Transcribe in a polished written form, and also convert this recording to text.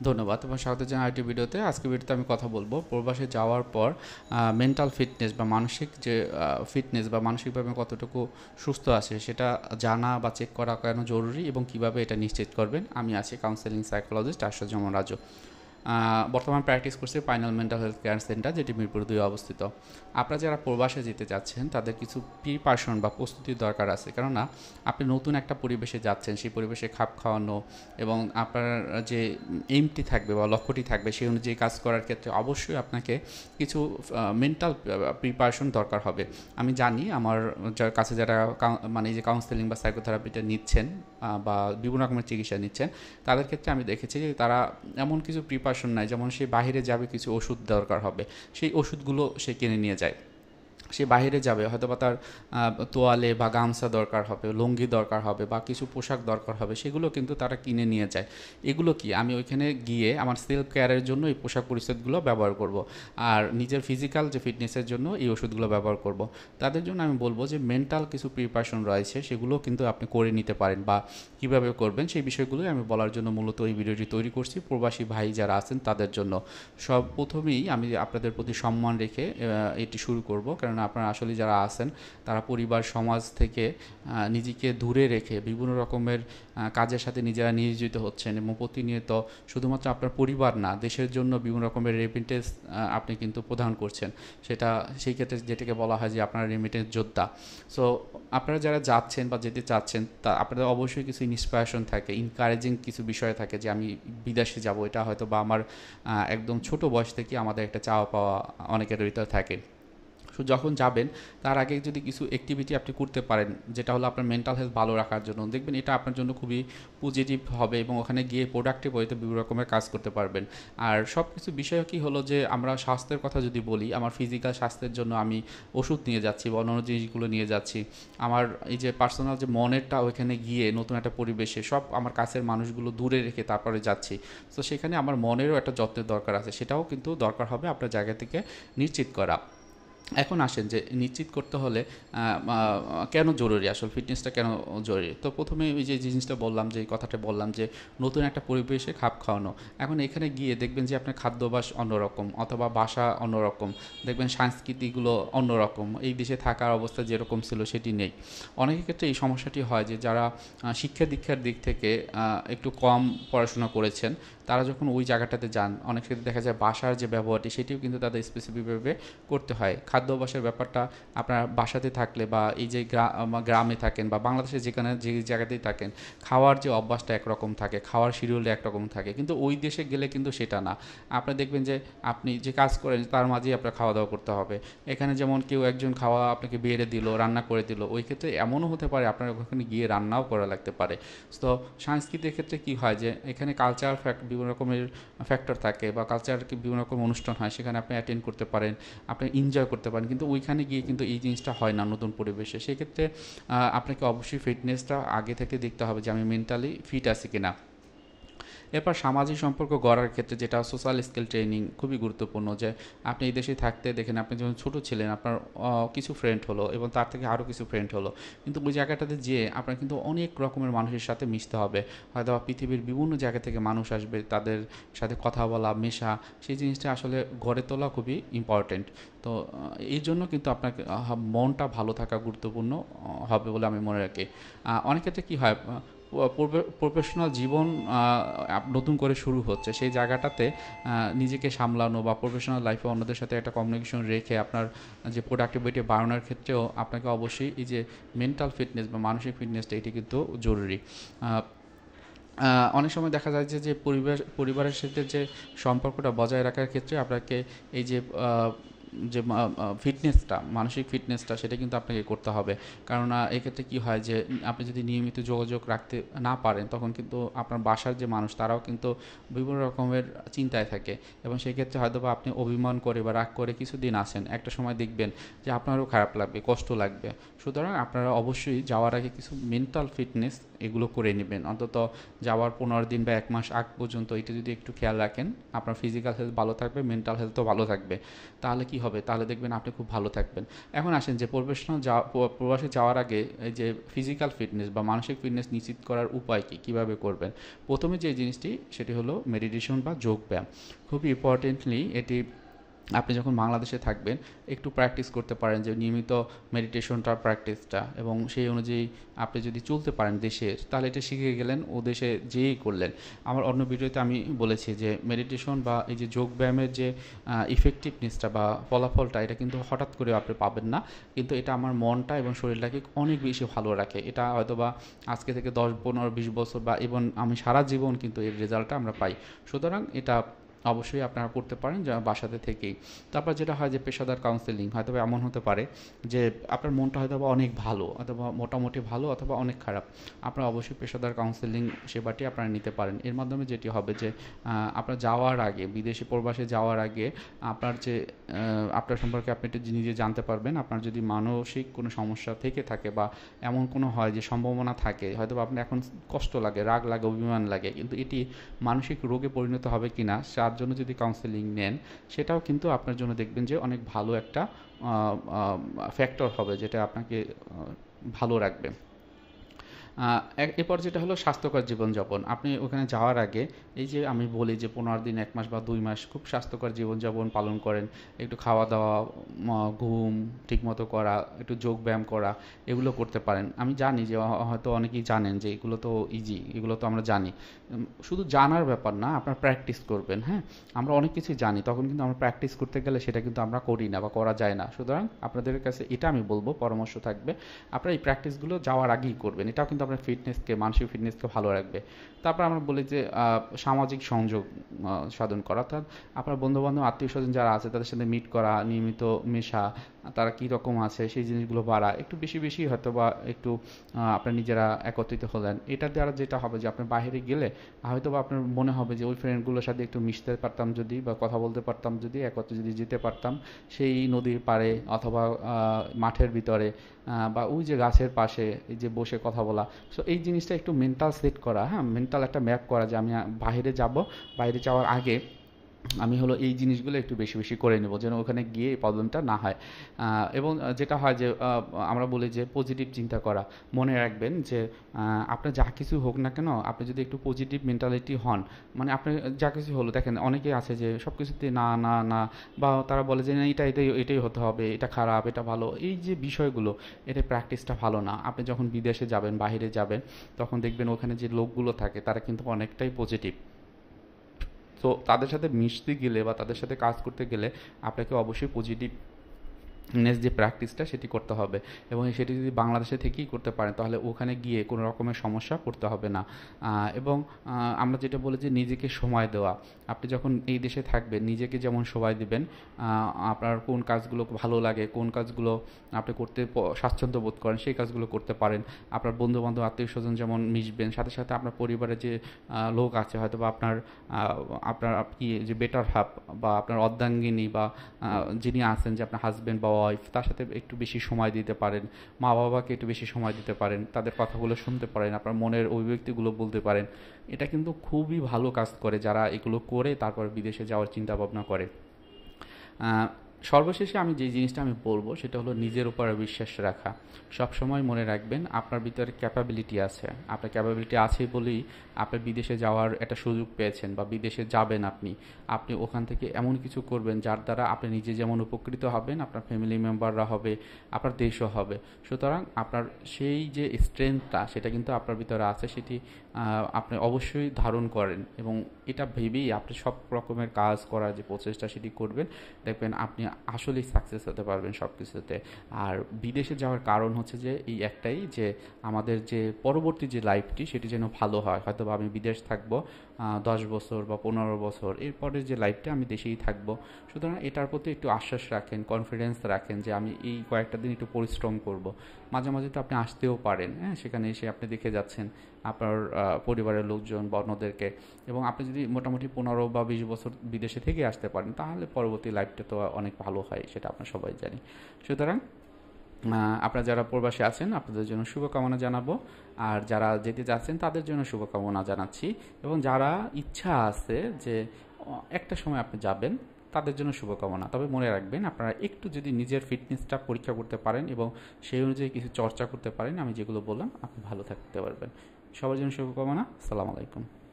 ধন্যবাদ এবং স্বাগত জানাই আরেকটি ভিডিওতে। আজকের ভিডিওতে আমি কথা বলবো প্রবাসে যাওয়ার পর মেন্টাল ফিটনেস বা মানসিক যে ফিটনেস বা মানসিকভাবে কতটুকু সুস্থ আছে সেটা জানা বা চেক করা কেন জরুরি এবং কিভাবে এটা নিশ্চিত করবেন। আমি আছি কাউন্সেলিং সাইকোলজিস্ট আশরাফুজ্জামান রাজু। বর্তমান প্র্যাকটিস করছি final mental health care centre, যেটি মিরপুর 2 অবস্থিত। আপনারা যারা প্রবাসে যেতে যাচ্ছেন তাদের কিছু প্রিপারেশন বা প্রস্তুতির দরকার আছে, কেননা আপনি নতুন একটা পরিবেশে যাচ্ছেন, সেই পরিবেশে খাপ খাওয়ানো এবং আপনার যে এইমটি থাকবে বা লক্ষ্যটি থাকবে সেই অনুযায়ী কাজ করার ক্ষেত্রে অবশ্যই আপনাকে কিছু মেন্টাল প্রিপারেশন দরকার হবে। আমি জানি আমার যার কাছে যারা মানে এই যে কাউন্সেলিং বা সাইকোথেরাপিটা নিচ্ছেন বা বিভিন্ন রকমের চিকিৎসা নিচ্ছেন, তাদের ক্ষেত্রে আমি দেখেছি যে তারা এমন কিছু প্রিপারেশন নেয়, যেমন সে বাইরে যাবে কিছু ওষুধ দরকার হবে, সেই ওষুধগুলো সে কিনে নিয়ে যায়। সে বাইরে যাবে, হয়তো বা তার তোয়ালে বা গামছা দরকার হবে, লুঙ্গি দরকার হবে বা কিছু পোশাক দরকার হবে, সেগুলো কিন্তু তারা কিনে নিয়ে যায়। এগুলো কি আমি ওইখানে গিয়ে আমার সেলফ কেয়ারের জন্য এই পোশাক পরিচ্ছদগুলো ব্যবহার করব, আর নিজের ফিজিক্যাল যে ফিটনেসের জন্য এই ওষুধগুলো ব্যবহার করব। তাদের জন্য আমি বলবো যে মেন্টাল কিছু প্রিপারেশন রয়েছে, সেগুলো কিন্তু আপনি করে নিতে পারেন বা কীভাবে করবেন সেই বিষয়গুলোই আমি বলার জন্য মূলত এই ভিডিওটি তৈরি করছি প্রবাসী ভাই যারা আছেন তাদের জন্য। সব প্রথমেই আমি আপনাদের প্রতি সম্মান রেখে এটি শুরু করব, কারণ আপনারা আসলে যারা আছেন তারা পরিবার সমাজ থেকে নিজেকে দূরে রেখে বিভিন্ন রকমের কাজের সাথে নিজেরা নিয়োজিত হচ্ছেন এবং প্রতিনিয়ত শুধুমাত্র আপনার পরিবার না, দেশের জন্য বিভিন্ন রকমের রেমিটেন্স আপনি কিন্তু প্রদান করছেন। সেটা সেই ক্ষেত্রে যেটাকে বলা হয় যে আপনার রেমিটেন্স যোদ্ধা। সো আপনারা যারা যাচ্ছেন বা যেতে চাচ্ছেন তা আপনাদের অবশ্যই কিছু ইন্সপিরেশন থাকে, ইনকারেজিং কিছু বিষয় থাকে যে আমি বিদেশে যাব, এটা হয়তো বা আমার একদম ছোট বয়স থেকে আমাদের একটা চাওয়া পাওয়া অনেকের ভিতরে থাকে। সো যখন যাবেন তার আগে যদি কিছু অ্যাক্টিভিটি আপনি করতে পারেন, যেটা হলো আপনার মেন্টাল হেলথ ভালো রাখার জন্য, দেখবেন এটা আপনার জন্য খুবই পজিটিভ হবে এবং ওখানে গিয়ে প্রোডাক্টিভ হইতে বিভিন্ন রকমের কাজ করতে পারবেন। আর সব কিছু বিষয় কি হলো যে আমরা স্বাস্থ্যের কথা যদি বলি, আমার ফিজিক্যাল স্বাস্থ্যের জন্য আমি ওষুধ নিয়ে যাচ্ছি বা অন্যান্য জিনিসগুলো নিয়ে যাচ্ছি। আমার এই যে পার্সোনাল যে মনেরটা ওইখানে গিয়ে নতুন একটা পরিবেশে সব আমার কাছের মানুষগুলো দূরে রেখে তারপরে যাচ্ছি। তো সেখানে আমার মনেরও একটা যত্নের দরকার আছে, সেটাও কিন্তু দরকার হবে আপনার জায়গা থেকে নিশ্চিত করা। এখন আসেন যে নিশ্চিত করতে হলে কেন জরুরি, আসল ফিটনেসটা কেন জরুরি। তো প্রথমে ওই যে জিনিসটা বললাম, যে কথাটা বললাম যে নতুন একটা পরিবেশে খাপ খাওয়ানো। এখন এখানে গিয়ে দেখবেন যে আপনার খাদ্যাভ্যাস অন্যরকম অথবা ভাষা অন্যরকম, দেখবেন সংস্কৃতিগুলো অন্যরকম, এই দেশে থাকার অবস্থা যেরকম ছিল সেটি নেই। অনেকের ক্ষেত্রে এই সমস্যাটি হয় যে যারা শিক্ষা দীক্ষার দিক থেকে একটু কম পড়াশোনা করেছেন, তারা যখন ওই জায়গাটাতে যান অনেক ক্ষেত্রে দেখা যায় বাসার যে ব্যবহারটি সেটিও কিন্তু তাদের স্পেসিফিকভাবে করতে হয়। খাদ্যাভ্যাসের ব্যাপারটা আপনার বাসাতে থাকলে বা এই যে গ্রামে থাকেন বা বাংলাদেশে যেখানে যে জায়গাতেই থাকেন, খাওয়ার যে অভ্যাসটা একরকম থাকে, খাওয়ার শিডিউলটা একরকম থাকে, কিন্তু ওই দেশে গেলে কিন্তু সেটা না। আপনি দেখবেন যে আপনি যে কাজ করেন তার মাঝেই আপনার খাওয়া দাওয়া করতে হবে। এখানে যেমন কেউ একজন খাওয়া আপনাকে বেড়ে দিল, রান্না করে দিল, ওই ক্ষেত্রে এমনও হতে পারে আপনার ওখানে গিয়ে রান্নাও করা লাগতে পারে। তো সংস্কৃতির ক্ষেত্রে কি হয় যে এখানে কালচার বিভিন্ন রকমের ফ্যাক্টর থাকে বা কালচার বিভিন্ন রকম অনুষ্ঠান হয়, সেখানে আপনি অ্যাটেন্ড করতে পারেন, আপনি এনজয় করতে পারেন, কিন্তু ওইখানে গিয়ে কিন্তু এই জিনিসটা হয় না নতুন পরিবেশে। সেক্ষেত্রে আপনাকে অবশ্যই ফিটনেসটা আগে থেকে দেখতে হবে যে আমি মেন্টালি ফিট আছি কিনা। এরপর সামাজিক সম্পর্ক গড়ার ক্ষেত্রে যেটা সোশ্যাল স্কিল ট্রেনিং খুবই গুরুত্বপূর্ণ, যে আপনি এই দেশে থাকতে দেখেন আপনি যখন ছোটো ছিলেন আপনার কিছু ফ্রেন্ড হলো এবং তার থেকে আরও কিছু ফ্রেন্ড হলো, কিন্তু ওই জায়গাটাতে যেয়ে আপনার কিন্তু অনেক রকমের মানুষের সাথে মিশতে হবে। হয়তো পৃথিবীর বিভিন্ন জায়গা থেকে মানুষ আসবে, তাদের সাথে কথা বলা মেশা, সেই জিনিসটা আসলে গড়ে তোলা খুবই ইম্পর্টেন্ট। তো এই জন্য কিন্তু আপনাকে মনটা ভালো থাকা গুরুত্বপূর্ণ হবে বলে আমি মনে রাখি। অনেক ক্ষেত্রে কী হয়, প্রফেশনাল জীবন নতুন করে শুরু হচ্ছে, সেই জায়গাটাতে নিজেকে সামলানো বা প্রফেশনাল লাইফে অন্যদের সাথে একটা কমিউনিকেশন রেখে আপনার যে প্রোডাক্টিভিটি বাড়ানোর ক্ষেত্রেও আপনাকে অবশ্যই এই যে মেন্টাল ফিটনেস বা মানসিক ফিটনেসটা এটি কিন্তু জরুরি। অনেক সময় দেখা যায় যে পরিবারের সাথে যে সম্পর্কটা বজায় রাখার ক্ষেত্রে আপনাকে এই যে যে ফিটনেসটা, মানসিক ফিটনেসটা সেটা কিন্তু আপনাকে করতে হবে। কেননা এক্ষেত্রে কী হয় যে আপনি যদি নিয়মিত যোগাযোগ রাখতে না পারেন, তখন কিন্তু আপনার বাসার যে মানুষ তারাও কিন্তু বিভিন্ন রকমের চিন্তায় থাকে এবং সেক্ষেত্রে হয়তো বা আপনি অভিমান করে বা রাগ করে কিছুদিন আসেন, একটা সময় দেখবেন যে আপনারও খারাপ লাগবে, কষ্ট লাগবে। সুতরাং আপনারা অবশ্যই যাওয়ার আগে কিছু মেন্টাল ফিটনেস এগুলো করে নেবেন অন্তত যাওয়ার 15 দিন বা 1 মাস আগ পর্যন্ত। এটা যদি একটু খেয়াল রাখেন, আপনার ফিজিক্যাল হেলথ ভালো থাকবে, মেন্টাল হেলথও ভালো থাকবে। তাহলে কি হবে, তাহলে দেখবেন আপনি খুব ভালো থাকবেন। এখন আসেন যে প্রবাসে যাওয়ার আগে এই যে ফিজিক্যাল ফিটনেস বা মানসিক ফিটনেস নিশ্চিত করার উপায় কী, কীভাবে করবেন। প্রথমে যে জিনিসটি সেটি হলো মেডিটেশন বা যোগব্যায়াম। খুবই ইম্পর্টেন্টলি এটি আপনি যখন বাংলাদেশে থাকবেন একটু প্র্যাকটিস করতে পারেন, যে নিয়মিত মেডিটেশনটা প্র্যাকটিসটা, এবং সেই অনুযায়ী আপনি যদি চলতে পারেন দেশের, তাহলে এটা শিখে গেলেন, ও দেশে যেয়েই করলেন। আমার অন্য ভিডিওতে আমি বলেছি যে মেডিটেশন বা এই যে যোগব্যায়ামের যে ইফেক্টিভনেসটা বা ফলাফলটা, এটা কিন্তু হঠাৎ করে আপনি পাবেন না, কিন্তু এটা আমার মনটা এবং শরীরটাকে অনেক বেশি ভালো রাখে। এটা হয়তো বা আজকে থেকে 10, 15, 20 বছর বা এবং আমি সারা জীবন কিন্তু এর রেজাল্টটা আমরা পাই। সুতরাং এটা অবশ্যই আপনারা করতে পারেন যা বাসাতে থেকেই। তারপর যেটা হয় যে পেশাদার কাউন্সেলিং হয়তো এমন হতে পারে যে আপনার মনটা হয়তো বা অনেক ভালো অথবা মোটামুটি ভালো অথবা অনেক খারাপ, আপনারা অবশ্যই পেশাদার কাউন্সেলিং সেবাটি আপনারা নিতে পারেন। এর মাধ্যমে যেটি হবে যে আপনার যাওয়ার আগে, বিদেশি প্রবাসে যাওয়ার আগে আপনার যে আপনার সম্পর্কে আপনি একটু নিজে জানতে পারবেন। আপনার যদি মানসিক কোনো সমস্যা থেকে থাকে বা এমন কোনো হয় যে সম্ভাবনা থাকে, হয়তো আপনার এখন কষ্ট লাগে, রাগ লাগে, অভিমান লাগে, কিন্তু এটি মানসিক রোগে পরিণত হবে কিনা তার জন্য যদি কাউন্সেলিং নেন, সেটাও কিন্তু আপনার জন্য দেখবেন যে অনেক ভালো একটা ফ্যাক্টর হবে, যেটা আপনাকে ভালো রাখবে। এরপর যেটা হলো স্বাস্থ্যকর জীবনযাপন। আপনি ওখানে যাওয়ার আগে এই যে আমি বলি যে 15 দিন, 1 মাস বা 2 মাস খুব স্বাস্থ্যকর জীবনযাপন পালন করেন, একটু খাওয়া দাওয়া, ঘুম ঠিকমতো করা, একটু যোগব্যায়াম করা, এগুলো করতে পারেন। আমি জানি যে হয়তো অনেকেই জানেন যে এগুলো তো ইজি, এগুলো তো আমরা জানি। শুধু জানার ব্যাপার না, আপনার প্র্যাকটিস করবেন। হ্যাঁ, আমরা অনেক কিছুই জানি, তখন কিন্তু আমরা প্র্যাকটিস করতে গেলে সেটা কিন্তু আমরা করি না বা করা যায় না। সুতরাং আপনাদের কাছে এটা আমি বলবো, পরামর্শ থাকবে আপনারা এই প্র্যাকটিসগুলো যাওয়ার আগেই করবেন। এটাও কিন্তু আপনার ফিটনেসকে, মানসিক ফিটনেসকে ভালো রাখবে। তারপর আমরা বলি যে সামাজিক সংযোগ সাধন করা, অর্থাৎ আপনার বন্ধুবান্ধব, আত্মীয় স্বজন যারা আছে তাদের সাথে মিট করা, নিয়মিত মেশা, তারা কী রকম আছে সেই জিনিসগুলো বাড়া, একটু বেশি বেশি হয়তো বা একটু আপনার নিজেরা একত্রিত হলেন। এটার দ্বারা যেটা হবে যে আপনার বাইরে গেলে হয়তো বা আপনার মনে হবে যে ওই ফ্রেন্ডগুলোর সাথে একটু মিশতে পারতাম যদি, বা কথা বলতে পারতাম যদি, একত্রে যদি যেতে পারতাম সেই নদীর পাড়ে অথবা মাঠের ভিতরে বা ওই যে গাছের পাশে এই যে বসে কথা বলা। সো এই জিনিসটা একটু মেন্টাল সেট করা, হ্যাঁ, মেন্টাল একটা ম্যাপ করা যে আমি বাইরে যাব, বাইরে যাওয়ার আগে আমি হলো এই জিনিসগুলো একটু বেশি বেশি করে নেব, যেন ওখানে গিয়ে এই প্রবলেমটা না হয়। এবং যেটা হয় যে আমরা বলি যে পজিটিভ চিন্তা করা। মনে রাখবেন যে আপনার যা কিছু হোক না কেন, আপনি যদি একটু পজিটিভ মেন্টালিটি হন, মানে আপনার যা কিছু হলো, দেখেন অনেকেই আছে যে সব কিছুতে না না না, বা তারা বলে যে না এটা এটাই এটাই হতে হবে, এটা খারাপ, এটা ভালো, এই যে বিষয়গুলো, এটা প্র্যাকটিসটা ভালো না। আপনি যখন বিদেশে যাবেন, বাইরে যাবেন, তখন দেখবেন ওখানে যে লোকগুলো থাকে তারা কিন্তু অনেকটাই পজিটিভ। তো তাদের সাথে মিশতে গেলে বা তাদের সাথে কাজ করতে গেলে আপনাকে অবশ্যই পজিটিভ যে প্র্যাকটিসটা সেটি করতে হবে, এবং সেটি যদি বাংলাদেশে থেকেই করতে পারেন তাহলে ওখানে গিয়ে কোনো রকমের সমস্যা পড়তে হবে না। এবং আমরা যেটা বলি যে নিজেকে সময় দেওয়া। আপনি যখন এই দেশে থাকবেন, নিজেকে যেমন সময় দিবেন, আপনার কোন কাজগুলো ভালো লাগে, কোন কাজগুলো আপনি করতে স্বাচ্ছন্দ্য বোধ করেন, সেই কাজগুলো করতে পারেন। আপনার বন্ধুবান্ধব, আত্মীয় স্বজন যেমন মিশবেন, সাথে সাথে আপনার পরিবারে যে লোক আছে, হয়তো বা আপনার আপনার কি যে বেটার হাফ বা আপনার অর্ধাঙ্গিনী বা যিনি আছেন যে আপনার হাজব্যান্ড বা ওয়াইফ, তার সাথে একটু বেশি সময় দিতে পারেন। মা বাবাকে একটু বেশি সময় দিতে পারেন, তাদের কথাগুলো শুনতে পারেন, আপনার মনের অভিব্যক্তিগুলো বলতে পারেন। এটা কিন্তু খুবই ভালো কাজ করে যারা এগুলো করে তারপর বিদেশে যাওয়ার চিন্তা ভাবনা করে। সর্বশেষে আমি যে জিনিসটা আমি বলবো সেটা হলো নিজের উপর বিশ্বাস রাখা। সবসময় মনে রাখবেন আপনার ভিতরে ক্যাপাবিলিটি আছে, আপনার ক্যাপাবিলিটি আছে বলেই আপনি বিদেশে যাওয়ার একটা সুযোগ পেয়েছেন বা বিদেশে যাবেন। আপনি ওখান থেকে এমন কিছু করবেন যার দ্বারা আপনি নিজে যেমন উপকৃত হবেন, আপনার ফ্যামিলি মেম্বাররা হবে, আপনার দেশও হবে। সুতরাং আপনার সেই যে স্ট্রেংথটা সেটা কিন্তু আপনার ভিতরে আছে, সেটি আপনি অবশ্যই ধারণ করেন, এবং এটা ভেবেই আপনি সব রকমের কাজ করার যে প্রচেষ্টা সেটি করবেন। দেখবেন আপনি আসলেই সাকসেস হতে পারবেন সব কিছুতে। আর বিদেশে যাওয়ার কারণ হচ্ছে যে এই একটাই, যে আমাদের যে পরবর্তী যে লাইফটি সেটি যেন ভালো হয়। হয়তো বা আমি বিদেশ থাকবো 10 বছর বা 15 বছর, এরপরে যে লাইফটা আমি দেশেই থাকবো। সুতরাং এটার প্রতি একটু আশ্বাস রাখেন, কনফিডেন্স রাখেন যে আমি এই কয়েকটা দিন একটু পরিশ্রম করব। মাঝে মাঝে তো আপনি আসতেও পারেন, হ্যাঁ, সেখানে এসে আপনি দেখে যাচ্ছেন আপনার পরিবারের লোকজন বা অন্যদেরকে, এবং আপনি যদি মোটামুটি 15 বা 20 বছর বিদেশে থেকে আসতে পারেন তাহলে পরবর্তী লাইফটা তো অনেক ভালো হয়, সেটা আমরা সবাই জানি। সুতরাং আপনারা যারা প্রবাসী আছেন আপনাদের জন্য শুভকামনা জানাবো, আর যারা যেতে যাচ্ছেন তাদের জন্য শুভকামনা জানাচ্ছি, এবং যারা ইচ্ছা আছে যে একটা সময় আপনি যাবেন তাদের জন্য শুভকামনা। তবে মনে রাখবেন, আপনারা একটু যদি নিজের ফিটনেসটা পরীক্ষা করতে পারেন এবং সেই অনুযায়ী কিছু চর্চা করতে পারেন, আমি যেগুলো বললাম, আপনি ভালো থাকতে পারবেন। সবার জন্য শুভকামনা। আসসালামু আলাইকুম।